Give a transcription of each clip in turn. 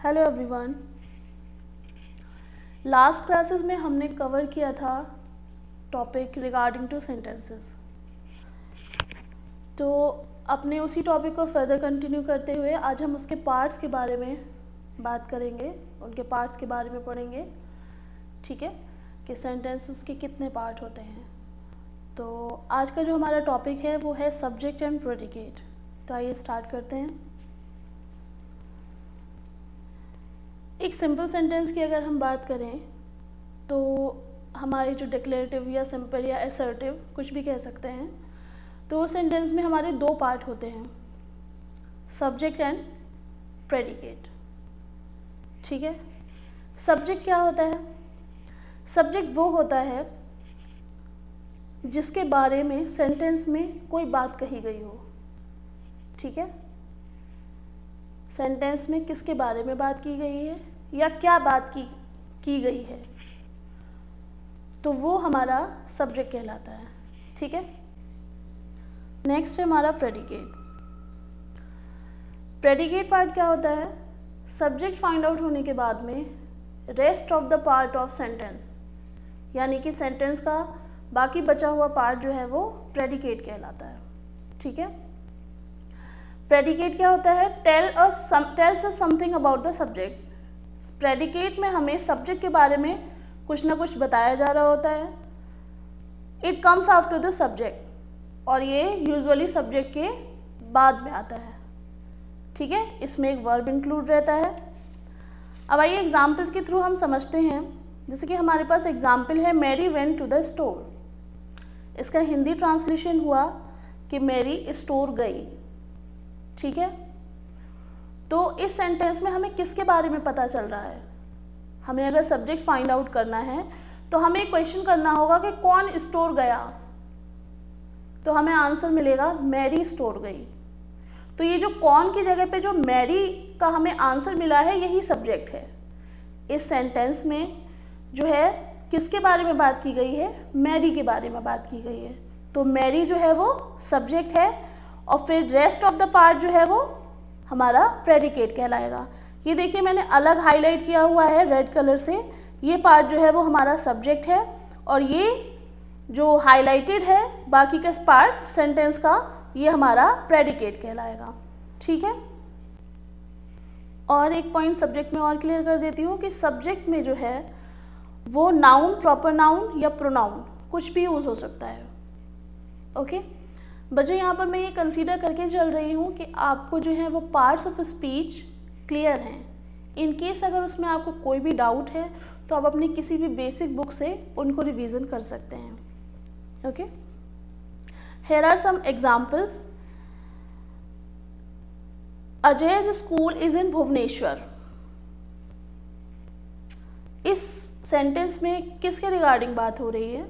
Hello everyone. Last classes में हमने cover किया था टॉपिक रिगार्डिंग टू सेंटेंसेस। तो अपने उसी टॉपिक को फर्दर कंटिन्यू करते हुए आज हम उसके पार्ट्स के बारे में बात करेंगे, उनके पार्ट्स के बारे में पढ़ेंगे। ठीक है, कि सेंटेंसेस के कितने पार्ट होते हैं। तो आज का जो हमारा टॉपिक है वो है सब्जेक्ट एंड प्रेडिकेट। तो आइए स्टार्ट करते हैं। एक सिंपल सेंटेंस की अगर हम बात करें तो हमारे जो डिक्लेरेटिव या सिंपल या असर्टिव कुछ भी कह सकते हैं, तो उस सेंटेंस में हमारे दो पार्ट होते हैं, सब्जेक्ट एंड प्रेडिकेट। ठीक है, सब्जेक्ट क्या होता है? सब्जेक्ट वो होता है जिसके बारे में सेंटेंस में कोई बात कही गई हो। ठीक है, सेंटेंस में किसके बारे में बात की गई है या क्या बात की गई है, तो वो हमारा सब्जेक्ट कहलाता है। ठीक है, नेक्स्ट है हमारा प्रेडिकेट। प्रेडिकेट पार्ट क्या होता है? सब्जेक्ट फाइंड आउट होने के बाद में rest of the part of sentence, यानी कि सेंटेंस का बाकी बचा हुआ पार्ट जो है वो प्रेडिकेट कहलाता है। ठीक है, प्रेडिकेट क्या होता है? Tells us something about the subject. Predicate में हमें सब्जेक्ट के बारे में कुछ ना कुछ बताया जा रहा होता है। It comes after the subject, और ये यूजुअली सब्जेक्ट के बाद में आता है। ठीक है, इसमें एक वर्ब इंक्लूड रहता है। अब आइए एग्जाम्पल्स के थ्रू हम समझते हैं। जैसे कि हमारे पास एग्जाम्पल है Mary went to the store. इसका हिंदी ट्रांसलेशन हुआ कि मैरी स्टोर गई। ठीक है, तो इस सेंटेंस में हमें किसके बारे में पता चल रहा है? हमें अगर सब्जेक्ट फाइंड आउट करना है तो हमें क्वेश्चन करना होगा कि कौन स्टोर गया, तो हमें आंसर मिलेगा मैरी स्टोर गई। तो ये जो कौन की जगह पे जो मैरी का हमें आंसर मिला है, यही सब्जेक्ट है। इस सेंटेंस में जो है किसके बारे में बात की गई है? मैरी के बारे में बात की गई है। तो मैरी जो है वो सब्जेक्ट है, और फिर रेस्ट ऑफ द पार्ट जो है वो हमारा प्रेडिकेट कहलाएगा। ये देखिए मैंने अलग हाईलाइट किया हुआ है रेड कलर से। ये पार्ट जो है वो हमारा सब्जेक्ट है, और ये जो हाईलाइटेड है बाकी का पार्ट सेंटेंस का, ये हमारा प्रेडिकेट कहलाएगा। ठीक है, और एक पॉइंट सब्जेक्ट में और क्लियर कर देती हूँ कि सब्जेक्ट में जो है वो नाउन, प्रॉपर नाउन या प्रोनाउन कुछ भी यूज़ हो सकता है। ओके, बच्चों यहाँ पर मैं ये कंसीडर करके चल रही हूँ कि आपको जो है वो पार्ट्स ऑफ स्पीच क्लियर हैं। इन केस अगर उसमें आपको कोई भी डाउट है तो आप अपनी किसी भी बेसिक बुक से उनको रिवीजन कर सकते हैं। Okay, here are some examples. Ajay's school is in Bhubaneswar. इस सेंटेंस में किसके रिगार्डिंग बात हो रही है?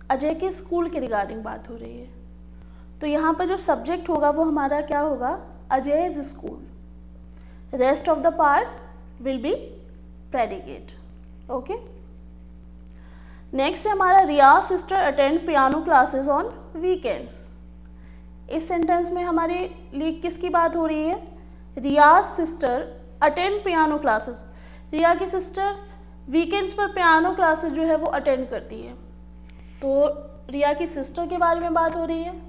अजय के स्कूल के रिगार्डिंग बात हो रही है। तो यहाँ पर जो सब्जेक्ट होगा वो हमारा क्या होगा? Ajay's school. Rest of the part will be predicate. Okay, next है हमारा Riya's sister attend piano classes on weekends. इस सेंटेंस में हमारे लिए किसकी बात हो रही है? Riya's sister attend piano classes. Riya की सिस्टर वीकेंड्स पर पियानो क्लासेस जो है वो अटेंड करती है, तो रिया की सिस्टर के बारे में बात हो रही है।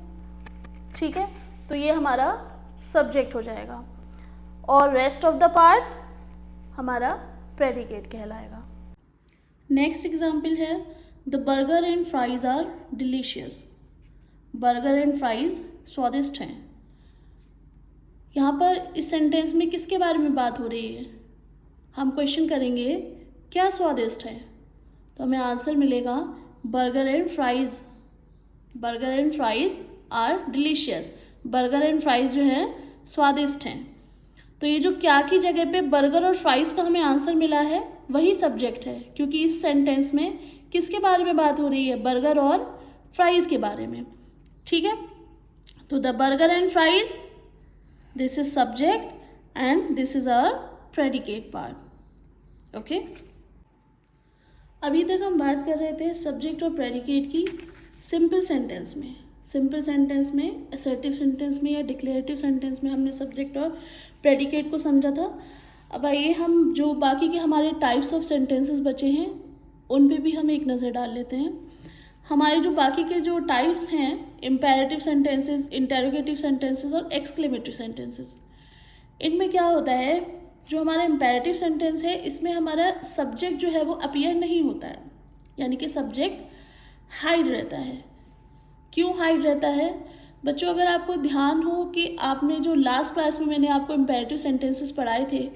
ठीक है, तो ये हमारा सब्जेक्ट हो जाएगा, और रेस्ट ऑफ द पार्ट हमारा प्रेडिकेट कहलाएगा। नेक्स्ट एग्जाम्पल है the burger and fries are delicious. Burger and fries स्वादिष्ट हैं। यहाँ पर इस सेंटेंस में किसके बारे में बात हो रही है? हम क्वेश्चन करेंगे क्या स्वादिष्ट है, तो हमें आंसर मिलेगा burger and fries. Burger and fries are delicious. Burger and fries जो हैं स्वादिष्ट हैं। तो ये जो क्या की जगह पे बर्गर और फ्राइज का हमें आंसर मिला है वही सब्जेक्ट है, क्योंकि इस सेंटेंस में किसके बारे में बात हो रही है? बर्गर और फ्राइज के बारे में। ठीक है, तो the burger and fries, this is subject and this is our predicate part. Okay, अभी तक हम बात कर रहे थे सब्जेक्ट और प्रेडिकेट की सिंपल सेंटेंस में। सिंपल सेंटेंस में, असर्टिव सेंटेंस में या डिक्लेरेटिव सेंटेंस में हमने सब्जेक्ट और प्रेडिकेट को समझा था। अब आइए हम जो बाकी के हमारे टाइप्स ऑफ सेंटेंसेस बचे हैं उन पे भी हम एक नज़र डाल लेते हैं। हमारे जो बाकी के जो टाइप्स हैं, इम्पेरेटिव सेंटेंसेस, इंटेरोगेटिव सेंटेंसेस और एक्सक्लेमेटरी सेंटेंसेस, इनमें क्या होता है, जो हमारा इम्पेरेटिव सेंटेंस है इसमें हमारा सब्जेक्ट जो है वो अपीयर नहीं होता है, यानी कि सब्जेक्ट हाइड रहता है। क्यों हाइड रहता है बच्चों? अगर आपको ध्यान हो कि आपने जो लास्ट क्लास में मैंने आपको इम्पेरेटिव सेंटेंसेस पढ़ाए थे,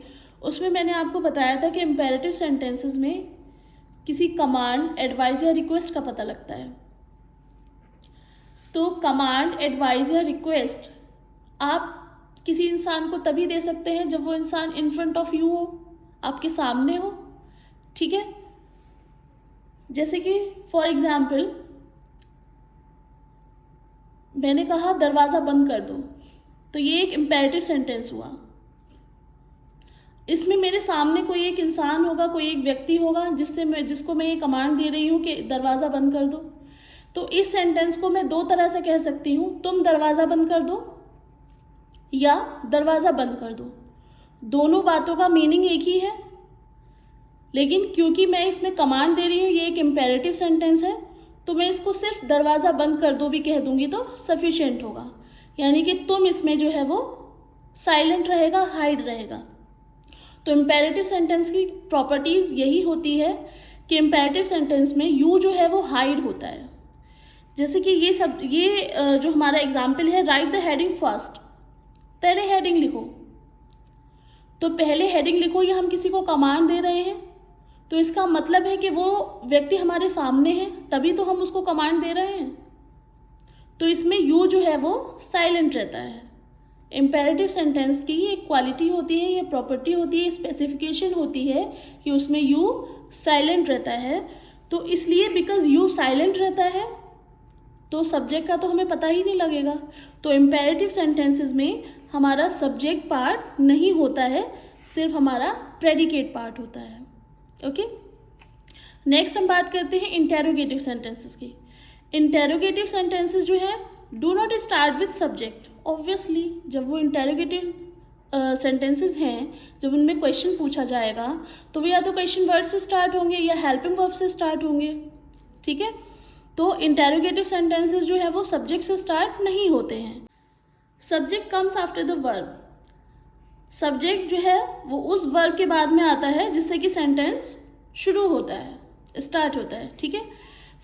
उसमें मैंने आपको बताया था कि इम्पेरेटिव सेंटेंसेस में किसी कमांड, एडवाइस या रिक्वेस्ट का पता लगता है। तो कमांड, एडवाइस या रिक्वेस्ट आप किसी इंसान को तभी दे सकते हैं जब वो इंसान इन फ्रंट ऑफ यू हो, आपके सामने हो, ठीक है। जैसे कि फॉर एग्जाम्पल मैंने कहा दरवाज़ा बंद कर दो, तो ये एक इम्पेरेटिव सेंटेंस हुआ। इसमें मेरे सामने कोई एक इंसान होगा, कोई एक व्यक्ति होगा जिसको मैं ये कमांड दे रही हूँ कि दरवाज़ा बंद कर दो। तो इस सेंटेंस को मैं दो तरह से कह सकती हूँ, तुम दरवाज़ा बंद कर दो या दरवाज़ा बंद कर दो। दोनों बातों का मीनिंग एक ही है, लेकिन क्योंकि मैं इसमें कमांड दे रही हूँ, ये एक इम्पेरेटिव सेंटेंस है, तो मैं इसको सिर्फ दरवाज़ा बंद कर दो भी कह दूँगी तो सफिशिएंट होगा। यानी कि तुम इसमें जो है वो साइलेंट रहेगा, हाइड रहेगा। तो इम्पेरेटिव सेंटेंस की प्रॉपर्टीज़ यही होती है कि इम्पेरेटिव सेंटेंस में यू जो है वो हाइड होता है। जैसे कि ये जो हमारा एग्जाम्पल है, राइट द हेडिंग फर्स्ट, पहले हेडिंग लिखो। तो पहले हेडिंग लिखो, ये हम किसी को कमांड दे रहे हैं, तो इसका मतलब है कि वो व्यक्ति हमारे सामने है, तभी तो हम उसको कमांड दे रहे हैं। तो इसमें यू जो है वो साइलेंट रहता है। इम्पेरेटिव सेंटेंस की ये क्वालिटी होती है, ये प्रॉपर्टी होती है, स्पेसिफिकेशन होती है कि उसमें यू साइलेंट रहता है। तो इसलिए बिकॉज यू साइलेंट रहता है तो सब्जेक्ट का तो हमें पता ही नहीं लगेगा। तो इम्पेरेटिव सेंटेंसेस में हमारा सब्जेक्ट पार्ट नहीं होता है, सिर्फ हमारा प्रेडिकेट पार्ट होता है। ओके, नेक्स्ट हम बात करते हैं इंटेरोगेटिव सेंटेंसेस की। इंटेरोगेटिव सेंटेंसेस जो है do not start with subject. Obviously जब वो इंटेरोगेटिव सेंटेंसेस हैं, जब उनमें क्वेश्चन पूछा जाएगा तो वो या तो क्वेश्चन वर्ड से स्टार्ट होंगे या हेल्पिंग वर्ब से स्टार्ट होंगे, ठीक है। तो इंटेरोगेटिव सेंटेंसेस जो है वो सब्जेक्ट से स्टार्ट नहीं होते हैं। Subject comes after the verb. Subject जो है वो उस वर्ब के बाद में आता है जिससे कि सेंटेंस शुरू होता है, स्टार्ट होता है, ठीक है।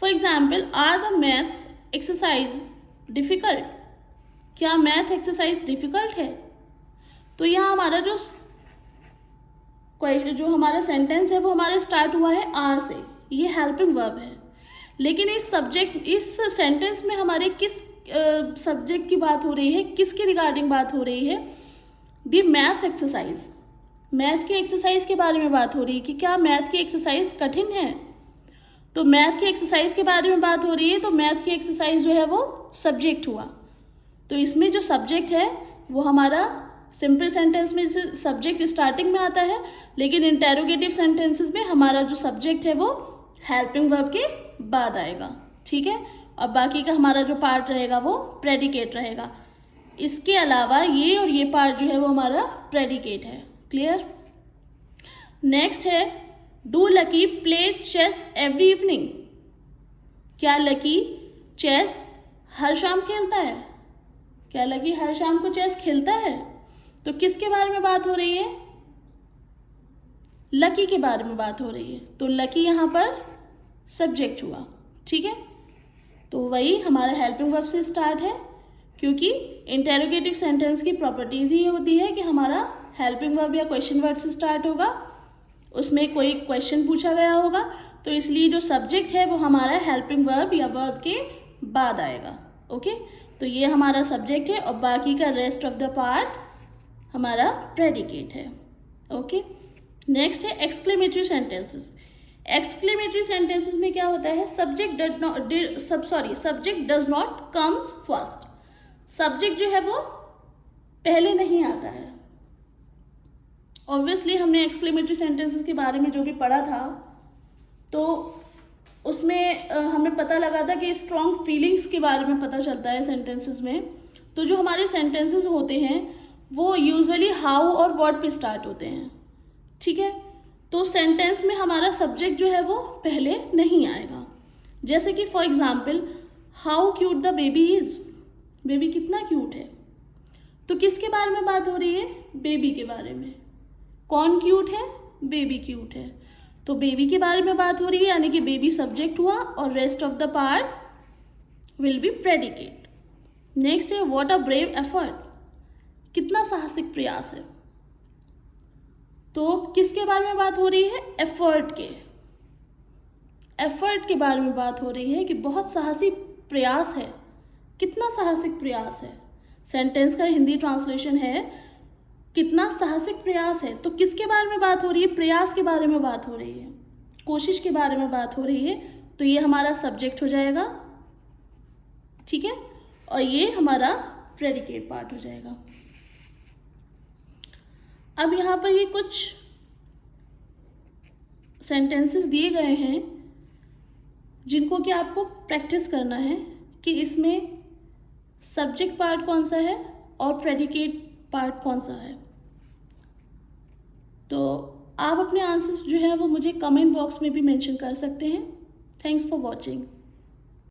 For example, are the maths exercise difficult. क्या मैथ एक्सरसाइज डिफ़िकल्ट है? तो यहाँ हमारा जो हमारा सेंटेंस है वो हमारा स्टार्ट हुआ है आर से, ये हेल्पिंग वर्ब है। लेकिन इस सेंटेंस में हमारे किस सब्जेक्ट की बात हो रही है, किसके रिगार्डिंग बात हो रही है? दी मैथ्स एक्सरसाइज, मैथ की एक्सरसाइज के बारे में बात हो रही है कि क्या मैथ की एक्सरसाइज कठिन है। तो मैथ की एक्सरसाइज के बारे में बात हो रही है, तो मैथ की एक्सरसाइज जो है वो सब्जेक्ट हुआ। तो इसमें जो सब्जेक्ट है वो हमारा सिंपल सेंटेंस में सब्जेक्ट स्टार्टिंग में आता है, लेकिन इंटेरोगेटिव सेंटेंसेस में हमारा जो सब्जेक्ट है वो हेल्पिंग वर्ब के बाद आएगा, ठीक है। और बाकी का हमारा जो पार्ट रहेगा वो प्रेडिकेट रहेगा। इसके अलावा ये और ये पार्ट जो है वो हमारा प्रेडिकेट है। क्लियर? नेक्स्ट है, do Lucky play chess every evening. क्या लकी चेस हर शाम खेलता है? क्या लकी हर शाम को चेस खेलता है? तो किसके बारे में बात हो रही है? लकी के बारे में बात हो रही है। तो लकी यहाँ पर सब्जेक्ट हुआ, ठीक है। तो वही हमारा हेल्पिंग वर्ब से स्टार्ट है, क्योंकि इंटेरोगेटिव सेंटेंस की प्रॉपर्टीज़ ही होती है कि हमारा हेल्पिंग वर्ब या क्वेश्चन वर्ड से स्टार्ट होगा, उसमें कोई क्वेश्चन पूछा गया होगा, तो इसलिए जो सब्जेक्ट है वो हमारा हेल्पिंग वर्ब या वर्ब के बाद आएगा। ओके, तो ये हमारा सब्जेक्ट है और बाकी का रेस्ट ऑफ द पार्ट हमारा प्रेडिकेट है। ओके, नेक्स्ट है एक्सक्लेमेटरी सेंटेंसेस। एक्सक्लेमेटरी सेंटेंसेस में क्या होता है? Subject does not comes first. Subject जो है वो पहले नहीं आता है। ऑब्वियसली हमने एक्सक्लेमेटरी सेंटेंसेस के बारे में जो भी पढ़ा था तो उसमें हमें पता लगा था कि स्ट्रॉन्ग फीलिंग्स के बारे में पता चलता है सेंटेंसेस में। तो जो हमारे सेंटेंसेस होते हैं वो यूजुअली हाउ और व्हाट पे स्टार्ट होते हैं। ठीक है, तो सेंटेंस में हमारा सब्जेक्ट जो है वो पहले नहीं आएगा। जैसे कि for example, how cute the baby is, baby कितना क्यूट है। तो किसके बारे में बात हो रही है? बेबी के बारे में। कौन क्यूट है? बेबी क्यूट है। तो बेबी के बारे में बात हो रही है, यानी कि बेबी सब्जेक्ट हुआ और rest of the part will be predicate. Next है व्हाट अ ब्रेव एफर्ट, कितना साहसिक प्रयास है। तो किसके बारे में बात हो रही है? एफर्ट के, एफर्ट के बारे में बात हो रही है कि बहुत साहसी प्रयास है, कितना साहसिक प्रयास है। सेंटेंस का हिंदी ट्रांसलेशन है कितना साहसिक प्रयास है। तो किसके बारे में बात हो रही है? प्रयास के बारे में बात हो रही है, कोशिश के बारे में बात हो रही है। तो ये हमारा सब्जेक्ट हो जाएगा, ठीक है, और ये हमारा प्रेडिकेट पार्ट हो जाएगा। अब यहाँ पर ये कुछ सेंटेंसेस दिए गए हैं जिनको कि आपको प्रैक्टिस करना है कि इसमें सब्जेक्ट पार्ट कौन सा है और प्रेडिकेट पार्ट कौन सा है। तो आप अपने आंसर्स जो है वो मुझे कमेंट बॉक्स में भी मेंशन कर सकते हैं। Thanks for watching.